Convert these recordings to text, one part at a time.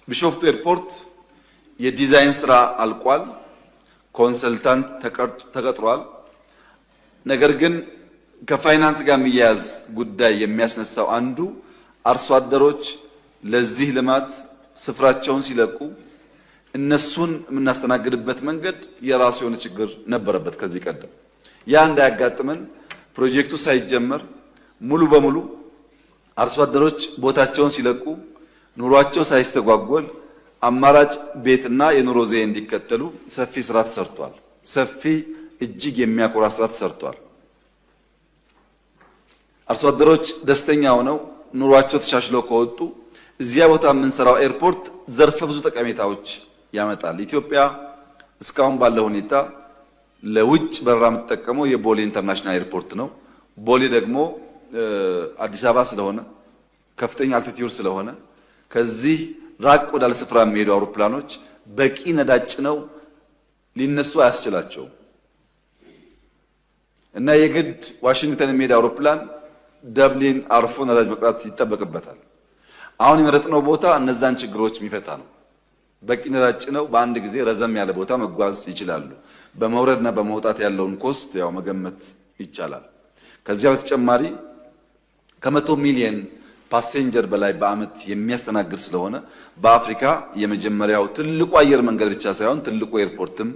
ቢሾፍቱ ኤርፖርት የዲዛይን ስራ አልቋል። ኮንሰልታንት ተቀጥሯል። ነገር ግን ከፋይናንስ ጋር የሚያያዝ ጉዳይ የሚያስነሳው አንዱ አርሶ አደሮች ለዚህ ልማት ስፍራቸውን ሲለቁ እነሱን የምናስተናግድበት መንገድ የራሱ የሆነ ችግር ነበረበት ከዚህ ቀደም። ያ እንዳያጋጥመን ፕሮጀክቱ ሳይጀመር ሙሉ በሙሉ አርሶ አደሮች ቦታቸውን ሲለቁ ኑሯቸው ሳይስተጓጎል አማራጭ ቤትና የኑሮ ዘዬ እንዲከተሉ ሰፊ ስራ ተሰርቷል። ሰፊ እጅግ የሚያኮራ ስራ ተሰርቷል። አርሶ አደሮች ደስተኛ ሆነው ኑሯቸው ተሻሽለው ከወጡ እዚያ ቦታ የምንሰራው ኤርፖርት ዘርፈ ብዙ ጠቀሜታዎች ያመጣል። ኢትዮጵያ እስካሁን ባለው ሁኔታ ለውጭ በረራ የምትጠቀመው የቦሌ ኢንተርናሽናል ኤርፖርት ነው። ቦሌ ደግሞ አዲስ አበባ ስለሆነ ከፍተኛ አልቲቲዩድ ስለሆነ ከዚህ ራቅ ወዳለ ስፍራ የሚሄዱ አውሮፕላኖች በቂ ነዳጅ ነው ሊነሱ አያስችላቸውም እና የግድ ዋሽንግተን የሚሄድ አውሮፕላን ደብሊን አርፎ ነዳጅ መቅዳት ይጠበቅበታል። አሁን የመረጥነው ቦታ እነዛን ችግሮች የሚፈታ ነው። በቂ ነዳጅ ነው። በአንድ ጊዜ ረዘም ያለ ቦታ መጓዝ ይችላሉ። በመውረድና በመውጣት ያለውን ኮስት ያው መገመት ይቻላል። ከዚያ በተጨማሪ ከ100 ሚሊዮን ፓሴንጀር በላይ በአመት የሚያስተናግድ ስለሆነ በአፍሪካ የመጀመሪያው ትልቁ አየር መንገድ ብቻ ሳይሆን ትልቁ ኤርፖርትም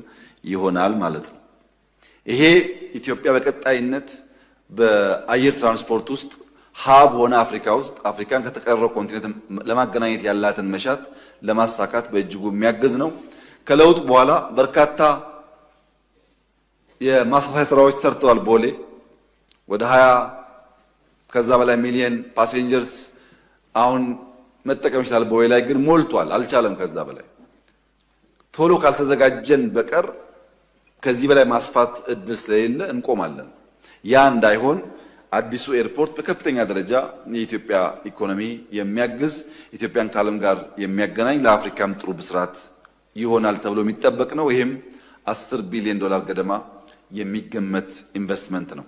ይሆናል ማለት ነው። ይሄ ኢትዮጵያ በቀጣይነት በአየር ትራንስፖርት ውስጥ ሀብ ሆነ አፍሪካ ውስጥ አፍሪካን ከተቀረው ኮንቲኔንት ለማገናኘት ያላትን መሻት ለማሳካት በእጅጉ የሚያግዝ ነው። ከለውጥ በኋላ በርካታ የማስፋፊያ ስራዎች ተሰርተዋል። ቦሌ ወደ 20 ከዛ በላይ ሚሊዮን ፓሴንጀርስ አሁን መጠቀም ይችላል። ቦሌ ላይ ግን ሞልቷል፣ አልቻለም። ከዛ በላይ ቶሎ ካልተዘጋጀን በቀር ከዚህ በላይ ማስፋት እድል ስለሌለ እንቆማለን። ያ እንዳይሆን አዲሱ ኤርፖርት በከፍተኛ ደረጃ የኢትዮጵያ ኢኮኖሚ የሚያግዝ ኢትዮጵያን ከዓለም ጋር የሚያገናኝ ለአፍሪካም ጥሩ ብስራት ይሆናል ተብሎ የሚጠበቅ ነው። ይህም $10 ቢሊዮን ገደማ የሚገመት ኢንቨስትመንት ነው።